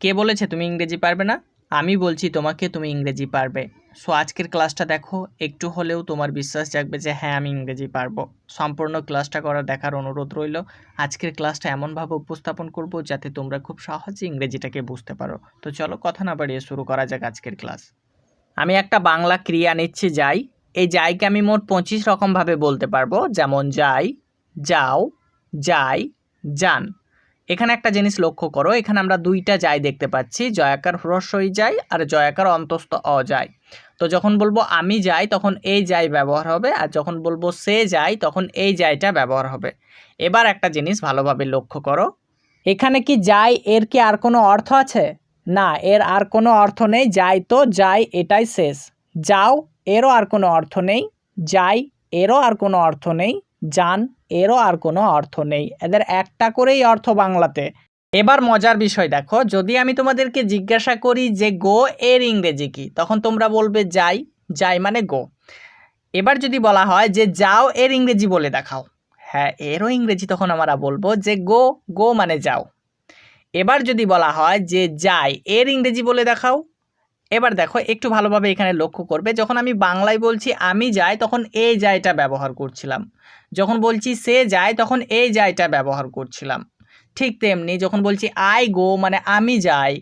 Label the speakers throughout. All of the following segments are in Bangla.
Speaker 1: কে বলেছে তুমি ইংরেজি পারবে না? আমি বলছি তোমাকে তুমি ইংরেজি পারবে। সো আজকের ক্লাসটা দেখো, একটু হলেও তোমার বিশ্বাস জাগবে যে হ্যাঁ আমি ইংরেজি পারবো। সম্পূর্ণ ক্লাসটা দেখার অনুরোধ রইল। আজকের ক্লাসটা এমনভাবে উপস্থাপন করব যাতে তোমরা খুব সহজে ইংরেজিটাকে বুঝতে পারো। তো চলো কথা না বাড়িয়ে শুরু করা যাক আজকের ক্লাস। আমি একটা বাংলা ক্রিয়া নিচ্ছি যাই। এই যাইকে আমি মোট 25 রকমভাবে বলতে পারবো, যেমন যাই, যাও, যাই, যান। এখানে একটা জিনিস লক্ষ্য করো, এখানে আমরা দুইটা যাই দেখতে পাচ্ছি, জয়াকার হ্রস্বই যাই আর জয়াকার অন্তস্থ অ যাই। তো যখন বলবো আমি যাই তখন এই যাই ব্যবহার হবে, আর যখন বলবো সে যাই তখন এই যাইটা ব্যবহার হবে। এবার একটা জিনিস ভালোভাবে লক্ষ্য করো, এখানে কি যাই এর কি আর কোনো অর্থ আছে? না, এর আর কোনো অর্থ নেই। যাই তো যাই, এটাই শেষ। যাও এরও আর কোনো অর্থ নেই, যাই এরও আর কোনো অর্থ নেই, যান এরও আর কোনো অর্থ নেই। এদের একটা করেই অর্থ বাংলাতে। এবার মজার বিষয় দেখো, যদি আমি তোমাদেরকে জিজ্ঞাসা করি যে গো এর ইংরেজি কি, তখন তোমরা বলবে যাই, যাই মানে গো। এবার যদি বলা হয় যে যাও এর ইংরেজি বলে দেখাও, হ্যাঁ এরও ইংরেজি তখন আমরা বলবো যে গো, গো মানে যাও। এবার যদি বলা হয় যে যাই এর ইংরেজি বলে দেখাও, এবার দেখো একটু ভালোভাবে এখানে লক্ষ্য করবে, যখন আমি বাংলায় বলছি আমি যাই তখন এই যাইটা ব্যবহার করছিলাম, যখন বলছি সে যায় তখন এই যাইটা ব্যবহার করছিলাম। ঠিক তেমনি যখন বলছি আই গো মানে আমি যাই,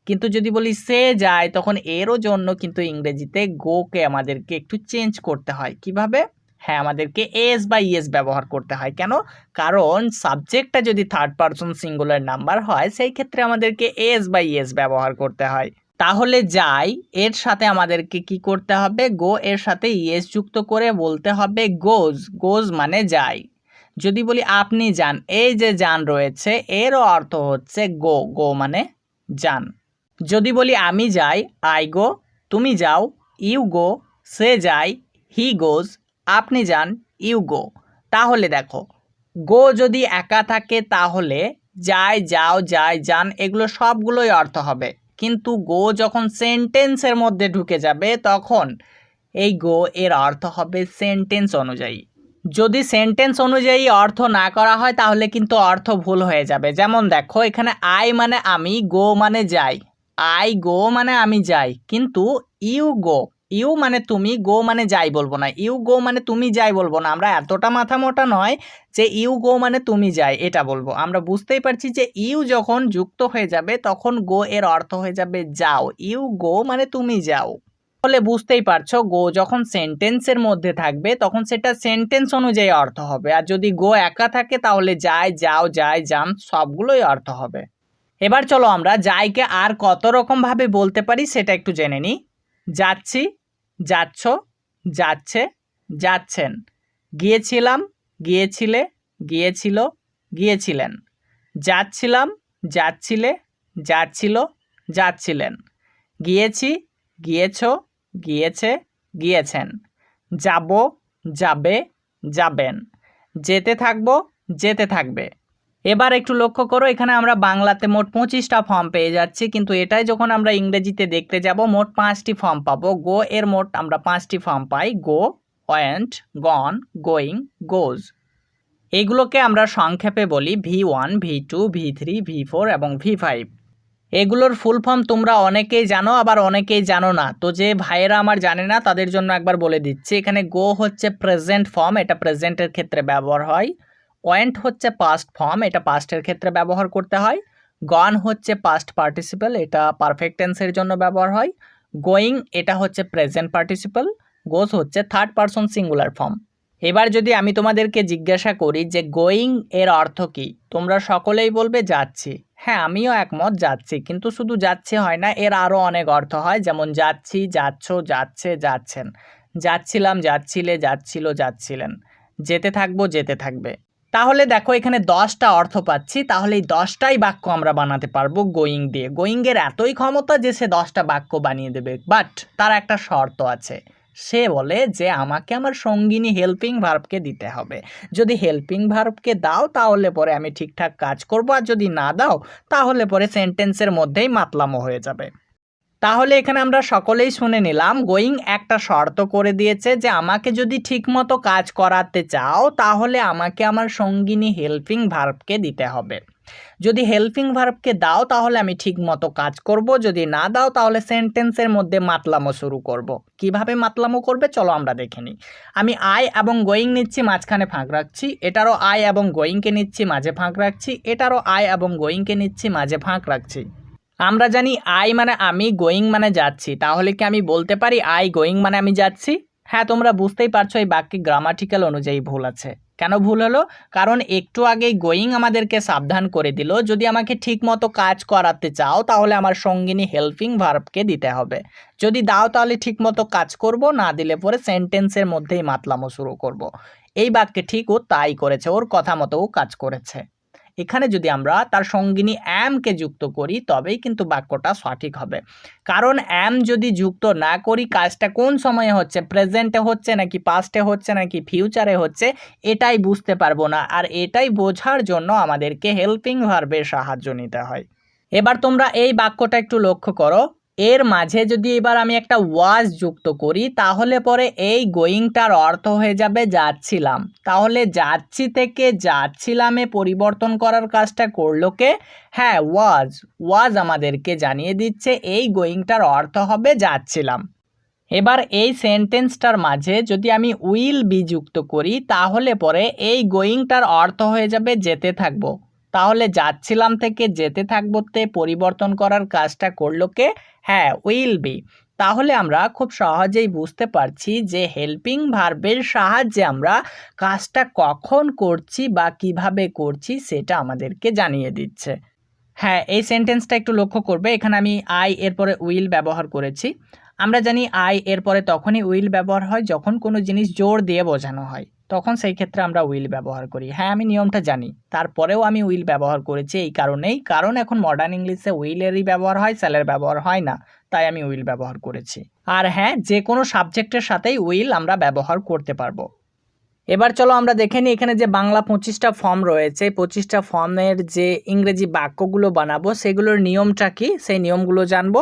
Speaker 1: কিন্তু যদি বলি সে যায় তখন এরও জন্য কিন্তু ইংরেজিতে গোকে আমাদেরকে একটু চেঞ্জ করতে হয়। কিভাবে? হ্যাঁ, আমাদেরকে এস বা ইয়েস ব্যবহার করতে হয়। কেন? কারণ সাবজেক্টটা যদি থার্ড পারসন সিঙ্গুলার নাম্বার হয় সেই ক্ষেত্রে আমাদেরকে এস বা ইয়েস ব্যবহার করতে হয়। তাহলে যাই এর সাথে আমাদেরকে কি করতে হবে? গো এর সাথে ইয়েস যুক্ত করে বলতে হবে গোজ, গোজ মানে যাই। যদি বলি আপনি যান, এই যে যান রয়েছে এরও অর্থ হচ্ছে গো, গো মানে যান। যদি বলি আমি যাই, আই গো, তুমি যাও, ইউ গো, সে যায়, হি গোজ, আপনি যান, ইউ গো। তাহলে দেখো, গো যদি একা থাকে তাহলে যাই, যাও, যাই, যান এগুলো সবগুলোই অর্থ হবে। কিন্তু গো যখন সেন্টেন্সের মধ্যে ঢুকে যাবে তখন এই গো এর অর্থ হবে সেন্টেন্স অনুযায়ী। যদি সেন্টেন্স অনুযায়ী অর্থ না করা হয় তাহলে কিন্তু অর্থ ভুল হয়ে যাবে। যেমন দেখো, এখানে আই মানে আমি, গো মানে যাই। আই গো মানে আমি যাই, কিন্তু ইউ গো, ইউ মানে তুমি, গো মানে যাই বলবো না, ইউ গো মানে তুমি যাই বলবো না। আমরা এতটা মাথা মোটা নয় যে ইউ গো মানে তুমি যাই এটা বলবো। আমরা বুঝতেই পারছি যে ইউ যখন যুক্ত হয়ে যাবে তখন গো এর অর্থ হয়ে যাবে যাও, ইউ গো মানে তুমি যাও। তাহলে বুঝতেই পারছো, গো যখন সেন্টেন্সের মধ্যে থাকবে তখন সেটা সেন্টেন্স অনুযায়ী অর্থ হবে, আর যদি গো একা থাকে তাহলে যাই, যাও, যাই, যান সবগুলোই অর্থ হবে। এবার চলো আমরা যাইকে আর কত রকম ভাবে বলতে পারি সেটা একটু জেনে নিই। যাচ্ছি, যাচ্ছ, যাচ্ছে, যাচ্ছেন। গিয়েছিলাম, গিয়েছিলে, গিয়েছিল, গিয়েছিলেন। যাচ্ছিলাম, যাচ্ছিলে, যাচ্ছিল, যাচ্ছিলেন। গিয়েছি, গিয়েছো, গিয়েছে, গিয়েছেন। যাব, যাবে, যাবেন। যেতে থাকবো, যেতে থাকবে। এবার একটু লক্ষ্য করো, এখানে আমরা বাংলাতে মোট 25টা ফর্ম পেয়ে যাচ্ছি, কিন্তু এটাই যখন আমরা ইংরেজিতে দেখতে যাব মোট 5টি ফর্ম পাবো। গো এর মোট আমরা 5টি ফর্ম পাই, গো, ওয়েন্ট, গন, গোয়িং, গোজ। এগুলোকে আমরা সংক্ষেপে বলি V1, V2, V3, V4 এবং V5। এগুলোর ফুল ফর্ম তোমরা অনেকেই জানো, আবার অনেকেই জানো না। তো যে ভাইয়েরা আমার জানে না তাদের জন্য একবার বলে দিচ্ছি। এখানে গো হচ্ছে প্রেজেন্ট ফর্ম, এটা প্রেজেন্টের ক্ষেত্রে ব্যবহার হয়। ওয়েন্ট হচ্ছে পাস্ট ফর্ম, এটা পাস্টের ক্ষেত্রে ব্যবহার করতে হয়। গন হচ্ছে পাস্ট পার্টিসিপল, এটা পারফেক্ট টেন্সের জন্য ব্যবহার হয়। গোয়িং এটা হচ্ছে প্রেজেন্ট পার্টিসিপল। গোজ হচ্ছে থার্ড পারসন সিঙ্গুলার ফর্ম। এবার যদি আমি তোমাদেরকে জিজ্ঞাসা করি যে গোয়িং এর অর্থ কী, তোমরা সকলেই বলবে যাচ্ছি। হ্যাঁ, আমিও একমত, যাচ্ছি, কিন্তু শুধু যাচ্ছি হয় না, এর আরও অনেক অর্থ হয়, যেমন যাচ্ছি, যাচ্ছ, যাচ্ছে, যাচ্ছেন। যাচ্ছিলাম, যাচ্ছিলে, যাচ্ছিল, যাচ্ছিলেন। যেতে থাকবো, যেতে থাকবে। তাহলে দেখো এখানে 10টা অর্থ পাচ্ছি, তাহলে এই 10টাই বাক্য আমরা বানাতে পারবো গোয়িং দিয়ে। গোয়িংয়ের এতই ক্ষমতা যে সে 10টা বাক্য বানিয়ে দেবে, বাট তার একটা শর্ত আছে। সে বলে যে আমাকে আমার সঙ্গিনী হেল্পিং ভার্বকে দিতে হবে। যদি হেল্পিং ভার্বকে দাও তাহলে পরে আমি ঠিকঠাক কাজ করব, আর যদি না দাও তাহলে পরে সেন্টেন্সের মধ্যেই মাতলামো হয়ে যাবে। তাহলে এখানে আমরা সকলেই শুনে নিলাম, গোয়িং একটা শর্ত করে দিয়েছে যে আমাকে যদি ঠিকমতো কাজ করাতে চাও তাহলে আমাকে আমার সঙ্গিনী হেল্পিং ভার্বকে দিতে হবে। যদি হেল্পিং ভার্বকে দাও তাহলে আমি ঠিক মতো কাজ করব, যদি না দাও তাহলে সেন্টেন্সের মধ্যে মাতলামো শুরু করব। কিভাবে মাতলামো করবে চলো আমরা দেখে নিই। আমি আই এবং গোয়িং নিচ্ছি, মাঝখানে ফাঁক রাখছি, এটারও আই এবং গোয়িংকে নিচ্ছি, মাঝে ফাঁক রাখছি, এটারও আই এবং গোয়িংকে নিচ্ছি, মাঝে ফাঁক রাখছি। আমরা জানি আই মানে আমি, গোয়িং মানে যাচ্ছি, তাহলে কি আমি বলতে পারি আই গোয়িং মানে আমি যাচ্ছি? হ্যাঁ, তোমরা বুঝতেই পারছো এই বাক্যে গ্রামাটিক্যাল অনুযায়ী ভুল আছে। কেন ভুল হলো? কারণ একটু আগেই গোয়িং আমাদেরকে সাবধান করে দিল, যদি আমাকে ঠিক মতো কাজ করাতে চাও তাহলে আমার সঙ্গিনী হেল্পিং ভার্বকে দিতে হবে। যদি দাও তাহলে ঠিক মতো কাজ করব, না দিলে পরে সেন্টেন্সের মধ্যেই মাতলামো শুরু করব। এই বাক্যে ঠিক ও তাই করেছে, ওর কথা মতো ও কাজ করেছে। এখানে যদি আমরা তার সঙ্গিনী অ্যামকে যুক্ত করি তবেই কিন্তু বাক্যটা সঠিক হবে। কারণ অ্যাম যদি যুক্ত না করি, কাজটা কোন সময়ে হচ্ছে, প্রেজেন্টে হচ্ছে নাকি পাস্টে হচ্ছে নাকি ফিউচারে হচ্ছে, এটাই বুঝতে পারবো না। আর এটাই বোঝার জন্য আমাদেরকে হেল্পিং ভার্বের সাহায্য নিতে হয়। এবার তোমরা এই বাক্যটা একটু লক্ষ্য করো, এর মাঝে যদি এবার আমি একটা ওয়াজ যুক্ত করি তাহলে পরে এই গোয়িংটার অর্থ হয়ে যাবে যাচ্ছিলাম। তাহলে যাচ্ছি থেকে যাচ্ছিলামে পরিবর্তন করার কাজটা করলো কে? হ্যাঁ, ওয়াজ। ওয়াজ আমাদেরকে জানিয়ে দিচ্ছে এই গোয়িংটার অর্থ হবে যাচ্ছিলাম। এবার এই সেন্টেন্সটার মাঝে যদি আমি উইল বি যুক্ত করি তাহলে পরে এই গোয়িংটার অর্থ হয়ে যাবে যেতে থাকবো। তাহলে যাচ্ছিলাম থেকে যেতে থাকবোতে পরিবর্তন করার কাজটা করলো কে? হ্যাঁ, উইল বি। তাহলে আমরা খুব সহজেই বুঝতে পারছি যে হেল্পিং ভার্বের সাহায্যে আমরা কাজটা কখন করছি বা কিভাবে করছি সেটা আমাদেরকে জানিয়ে দিচ্ছে। হ্যাঁ, এই সেন্টেন্সটা একটু লক্ষ্য করবে, এখানে আমি আই এরপরে উইল ব্যবহার করেছি। আমরা জানি আই এরপরে তখনই উইল ব্যবহার হয় যখন কোনো জিনিস জোর দিয়ে বোঝানো হয়, তখন সেই ক্ষেত্রে আমরা উইল ব্যবহার করি। হ্যাঁ, আমি নিয়মটা জানি, তারপরেও আমি উইল ব্যবহার করেছি এই কারণেই, কারণ এখন মডার্ন ইংলিশে উইলেরই ব্যবহার হয়, স্যালের ব্যবহার হয় না, তাই আমি উইল ব্যবহার করেছি। আর হ্যাঁ, যে কোনো সাবজেক্টের সাথেই উইল আমরা ব্যবহার করতে পারবো। এবার চলো আমরা দেখে নিই এখানে যে বাংলা 25টা ফর্ম রয়েছে, 25টা ফর্মের যে ইংরেজি বাক্যগুলো বানাবো সেগুলোর নিয়মটা কি, সেই নিয়মগুলো জানবো।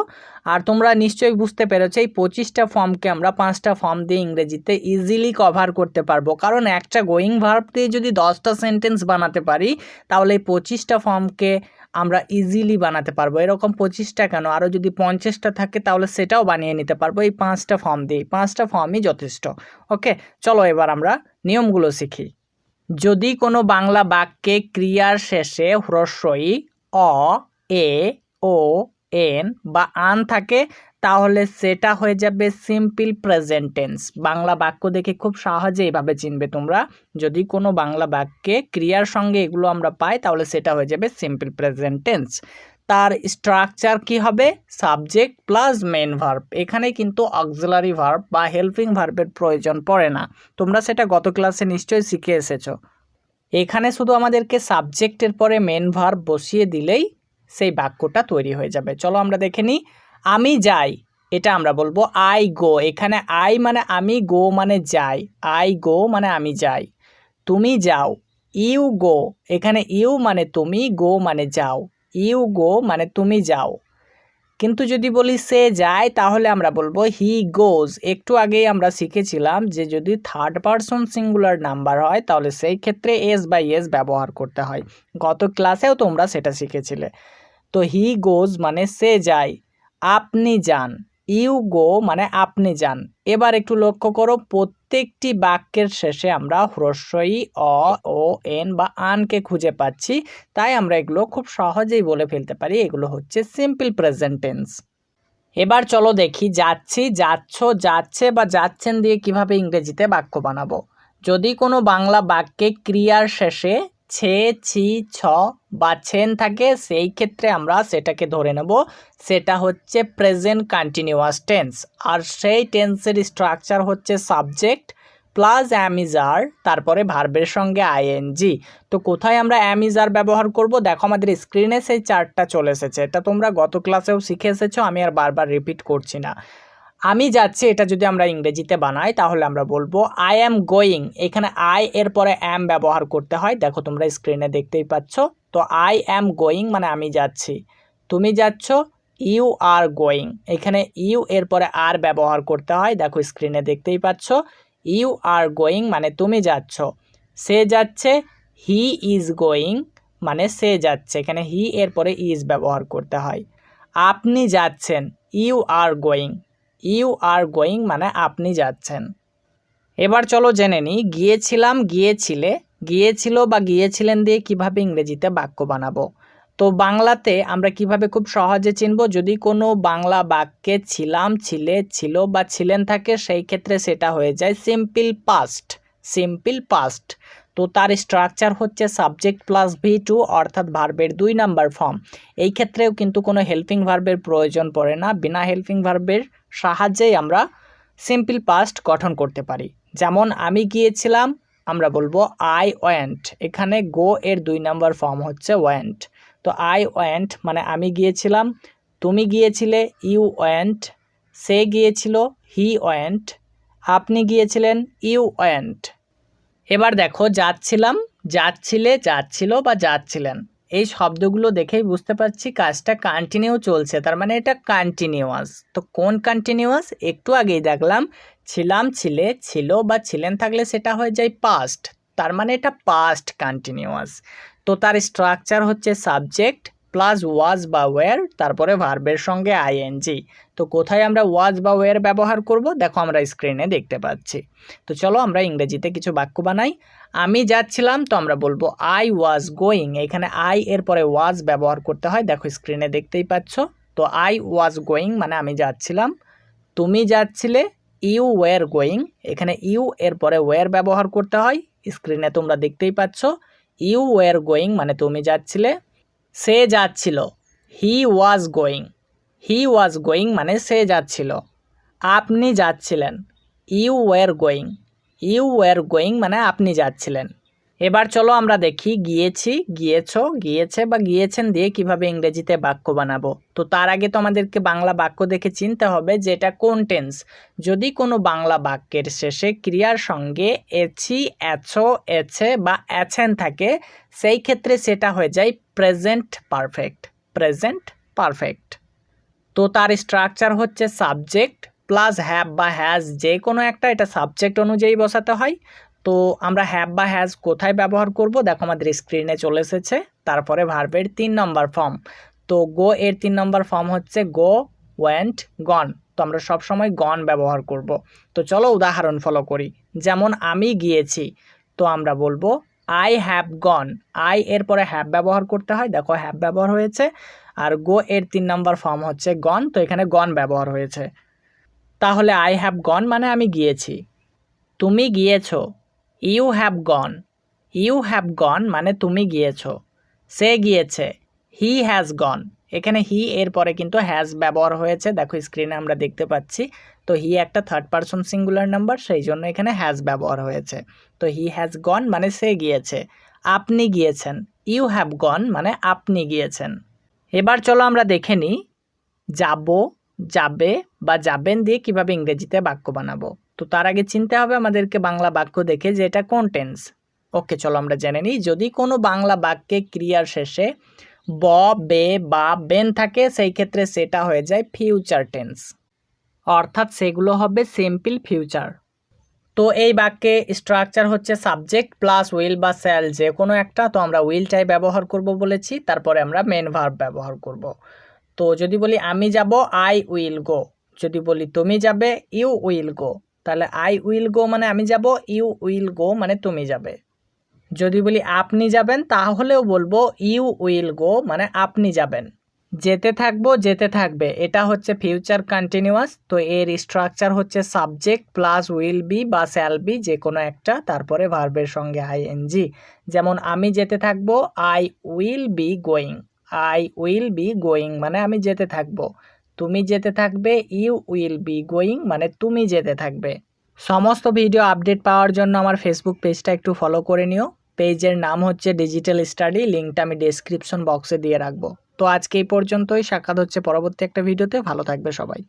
Speaker 1: আর তোমরা নিশ্চয়ই বুঝতে পেরেছো এই 25টা ফর্মকে আমরা 5টা ফর্ম দিয়ে ইংরেজিতে ইজিলি কভার করতে পারবো। কারণ একটা গোয়িং ভার্ব দিয়ে যদি 10টা সেন্টেন্স বানাতে পারি তাহলে এই 25টা ফর্মকে আমরা ইজিলি বানাতে পারবো। এরকম 25টা কেন, আরও যদি 50টা থাকে তাহলে সেটাও বানিয়ে নিতে পারবো এই 5টা ফর্ম দিয়ে। 5টা ফর্মই যথেষ্ট। ওকে, চলো এবার আমরা নিয়মগুলো শিখি। যদি কোনো বাংলা বাক্যে ক্রিয়ার শেষে হ্রস্বই অ, এ, ও, এন বা আন থাকে তাহলে সেটা হয়ে যাবে সিম্পল প্রেজেন্ট টেন্স। বাংলা বাক্য দেখে খুব সহজে এইভাবে চিনবে তোমরা, যদি কোনো বাংলা বাক্যে ক্রিয়ার সঙ্গে এগুলো আমরা পাই তাহলে সেটা হয়ে যাবে সিম্পল প্রেজেন্ট টেন্স। তার স্ট্রাকচার কি হবে? Subject plus main verb. এখানে কিন্তু অক্সিলারি ভার্ব বা হেল্পিং ভার্বের প্রয়োজন পড়ে না, তোমরা সেটা গত ক্লাসে নিশ্চয়ই শিখে এসেছো। এখানে শুধু আমাদেরকে সাবজেক্টের পরে মেন ভার্ব বসিয়ে দিলেই সেই বাক্যটা তৈরি হয়ে যাবে। চলো আমরা দেখে নিই। আমি যাই, এটা আমরা বলবো আই গো। এখানে আই মানে আমি, গো মানে যাই। আই গো মানে আমি যাই। তুমি যাও, ইউ গো। এখানে ইউ মানে তুমি, গো মানে যাও। ইউ গো মানে তুমি যাও। কিন্তু যদি বলি সে যায় তাহলে আমরা বলবো হি গোজ। একটু আগেই আমরা শিখেছিলাম যে যদি থার্ড পারসন সিঙ্গুলার নাম্বার হয় তাহলে সেই ক্ষেত্রে এস বাই এস ব্যবহার করতে হয়। গত ক্লাসেও তোমরা সেটা শিখেছিলে। তো হি গোজ মানে সে যায়। আপনি যান, ইউ গো মানে আপনি যান। এবার একটু লক্ষ্য করো, প্রত্যেকটি বাক্যের শেষে আমরা হ্রস্বই অ, ও, এন বা আনকে খুঁজে পাচ্ছি, তাই আমরা এগুলো খুব সহজেই বলে ফেলতে পারি এগুলো হচ্ছে সিম্পল প্রেজেন্ট টেন্স। এবার চলো দেখি যাচ্ছি, যাচ্ছ, যাচ্ছে বা যাচ্ছেন দিয়ে কিভাবে ইংরেজিতে বাক্য বানাবো। যদি কোনো বাংলা বাক্যে ক্রিয়ার শেষে ছে, ছি, ছ বা ছেন থাকে সেই ক্ষেত্রে আমরা সেটাকে ধরে নেব সেটা হচ্ছে প্রেজেন্ট কন্টিনিউয়াস টেন্স। আর সেই টেন্সের স্ট্রাকচার হচ্ছে সাবজেক্ট প্লাস অ্যামিজার, তারপরে ভার্বের সঙ্গে আইএনজি। তো কোথায় আমরা অ্যামিজার ব্যবহার করব? দেখো আমাদের স্ক্রিনে সেই চার্টটা চলে এসেছে, এটা তোমরা গত ক্লাসেও শিখে এসেছো, আমি আর বারবার রিপিট করছি না। আমি যাচ্ছি এটা যদি আমরা ইংরেজিতে বানাই তাহলে আমরা বলবো আই অ্যাম গোয়িং। এখানে আই এর পরে অ্যাম ব্যবহার করতে হয়, দেখো তোমরা স্ক্রিনে দেখতেই পাচ্ছ। তো আই অ্যাম গোয়িং মানে আমি যাচ্ছি। তুমি যাচ্ছ, ইউ আর গোয়িং। এখানে ইউ এর পরে আর ব্যবহার করতে হয়, দেখো স্ক্রিনে দেখতেই পাচ্ছ। ইউ আর গোয়িং মানে তুমি যাচ্ছ। সে যাচ্ছে, হি ইজ গোয়িং। মানে সে যাচ্ছে, এখানে হি এর পরে ইজ ব্যবহার করতে হয়। আপনি যাচ্ছেন, you are going, you are going মানে আপনি যাচ্ছেন। এবার চলো জেনে নিই গিয়েছিলাম, গিয়েছিলে, গিয়েছিল বা গিয়েছিলেন দিয়ে কিভাবে ইংরেজিতে বাক্য বানাবো। তো বাংলাতে আমরা কিভাবে খুব সহজে চিনব, যদি কোনো বাংলা বাক্যে ছিলাম, ছিলে, ছিল বা ছিলেন থাকে সেই ক্ষেত্রে সেটা হয়ে যায় সিম্পল পাস্ট, সিম্পল পাস্ট। তো তার স্ট্রাকচার হচ্ছে সাবজেক্ট প্লাস V2 অর্থাৎ ভার্বের 2 নাম্বার ফর্ম। এই ক্ষেত্রেও কিন্তু কোনো হেল্পিং ভার্বের প্রয়োজন পড়ে না, বিনা হেল্পিং ভার্বের সাহায্যেই আমরা সিম্পল পাস্ট গঠন করতে পারি। যেমন আমি গিয়েছিলাম, আমরা বলবো আই ওয়েন্ট, এখানে গো এর 2 নাম্বার ফর্ম হচ্ছে ওয়েন্ট। তো আই ওয়েন্ট মানে আমি গিয়েছিলাম, তুমি গিয়েছিলে, ইউ ওয়েন্ট, সে গিয়েছিল, হি ওয়েন্ট, আপনি গিয়েছিলেন, ইউ ওয়েন্ট। এবার দেখো যাচ্ছিলাম, যাচ্ছিলে, যাচ্ছিল বা যাচ্ছিলেন, এই শব্দগুলো দেখেই বুঝতে পারছি কাজটা কন্টিনিউ চলছে, তার মানে এটা কন্টিনিউয়াস। তো কোন কন্টিনিউয়াস, একটু আগেই দেখলাম ছিলাম, ছিলে, ছিল বা ছিলেন থাকলে সেটা হয়ে যায় পাস্ট, তার মানে এটা পাস্ট কন্টিনিউয়াস। তো তার স্ট্রাকচার হচ্ছে সাবজেক্ট প্লাস ওয়াজ বা ওয়্যার, তারপরে ভার্বের সঙ্গে আইএনজি। তো কোথায় আমরা ওয়াজ বা ওয়্যার ব্যবহার করব, দেখো আমরা স্ক্রিনে দেখতে পাচ্ছি। তো চলো আমরা ইংরেজিতে কিছু বাক্য বানাই। আমি যাচ্ছিলাম, তো আমরা বলবো আই ওয়াজ গোয়িং, এখানে আই এর পরে ওয়াজ ব্যবহার করতে হয়, দেখো স্ক্রিনে দেখতেই পাচ্ছ। তো আই ওয়াজ গোয়িং মানে আমি যাচ্ছিলাম। তুমি যাচ্ছিলে, ইউ ওয়্যার গোয়িং, এখানে ইউ এর পরে ওয়্যার ব্যবহার করতে হয়, স্ক্রিনে তোমরা দেখতেই পাচ্ছ। ইউ ওয়্যার গোয়িং মানে তুমি যাচ্ছিলে। সে যাচ্ছিল, হি was going, he was going মানে সে যাচ্ছিল। আপনি যাচ্ছিলেন, you were going, you were going মানে আপনি যাচ্ছিলেন। এবার চলো আমরা দেখি গিয়েছি, গিয়েছো, গিয়েছে বা গিয়েছেন দিয়ে কিভাবে ইংরেজিতে বাক্য বানাবো। তো তার আগে তো আমাদেরকে বাংলা বাক্য দেখে চিনতে হবে যে এটা কোন টেন্স। যদি কোনো বাংলা বাক্যের শেষে ক্রিয়ার সঙ্গে এছি, এছো, এছে বা এছেন থাকে সেই ক্ষেত্রে সেটা হয়ে যায় প্রেজেন্ট পারফেক্ট, প্রেজেন্ট পারফেক্ট। তো তার স্ট্রাকচার হচ্ছে সাবজেক্ট প্লাস হ্যাভ বা হ্যাজ, যে কোনো একটা, এটা সাবজেক্ট অনুযায়ী বসাতে হয়। তো আমরা হ্যাভ বা হ্যাজ কোথায় ব্যবহার করব, দেখো আমাদের স্ক্রিনে চলে এসেছে। তারপরে ভার্বের 3 নম্বর ফর্ম, তো গো এর 3 নম্বর ফর্ম হচ্ছে গো, ওয়েন্ট, গন। তো আমরা সবসময় গন ব্যবহার করব। তো চলো উদাহরণ ফলো করি। যেমন আমি গিয়েছি, তো আমরা বলবো আই হ্যাভ গন, আই এর পরে হ্যাভ ব্যবহার করতে হয়, দেখো হ্যাভ ব্যবহার হয়েছে। আর গো এর 3 নম্বর ফর্ম হচ্ছে গন, তো এখানে গন ব্যবহার হয়েছে। তাহলে আই হ্যাভ গন মানে আমি গিয়েছি। তুমি গিয়েছো, you have gone, you have gone মানে তুমি গিয়েছো। সে গিয়েছে, হি হ্যাজ গন, এখানে হি এর পরে কিন্তু হ্যাজ ব্যবহার হয়েছে, দেখো স্ক্রিনে আমরা দেখতে পাচ্ছি। তো হি একটা থার্ড পারসন সিঙ্গুলার নাম্বার, সেই জন্য এখানে হ্যাজ ব্যবহার হয়েছে। তো হি হ্যাজ গন মানে সে গিয়েছে। আপনি গিয়েছেন, ইউ হ্যাভ গন মানে আপনি গিয়েছেন। এবার চলো আমরা দেখে নিই যাব, যাবে বা যাবেন দিয়ে কিভাবে ইংরেজিতে বাক্য বানাবো। তো তার আগে চিনতে হবে আমাদেরকে বাংলা বাক্য দেখে যে এটা কোন টেন্স। ওকে চলো আমরা জেনে নিই, যদি কোনো বাংলা বাক্যে ক্রিয়ার শেষে ব, বে বা বেন থাকে সেই ক্ষেত্রে সেটা হয়ে যায় ফিউচার টেন্স, অর্থাৎ সেগুলো হবে সিম্পল ফিউচার। তো এই বাক্যে স্ট্রাকচার হচ্ছে সাবজেক্ট প্লাস উইল বা শ্যাল, যে কোনো একটা। তো আমরা উইলটাই ব্যবহার করব বলেছি, তারপরে আমরা মেন ভার্ব ব্যবহার করব। তো যদি বলি আমি যাব, আই উইল গো। যদি বলি তুমি যাবে, ইউ উইল গো। তাহলে আই উইল গো মানে আমি যাব, ইউ উইল গো মানে তুমি যাবে। যদি বলি আপনি যাবেন, তাহলেও বলবো ইউ উইল গো মানে আপনি যাবেন। যেতে থাকবো, যেতে থাকবে, এটা হচ্ছে ফিউচার কন্টিনিউয়াস। তো এর স্ট্রাকচার হচ্ছে সাবজেক্ট প্লাস উইল বি বা শ্যাল বি, যে কোনো একটা, তারপরে ভার্বের সঙ্গে আইএনজি। যেমন আমি যেতে থাকবো, I will be going, I will be going মানে আমি যেতে থাকবো। তুমি যেতে থাকবে, ইউ উইল বি গোয়িং মানে তুমি যেতে থাকবে। সমস্ত ভিডিও আপডেট পাওয়ার জন্য আমার ফেসবুক পেজটা একটু ফলো করে নিও। পেজের নাম হচ্ছে ডিজিটাল স্টাডি, লিঙ্কটা আমি ডেসক্রিপশন বক্সে দিয়ে রাখবো। তো আজকে এই পর্যন্তই, সাক্ষাৎ হচ্ছে পরবর্তী একটা ভিডিওতে। ভালো থাকবে সবাই।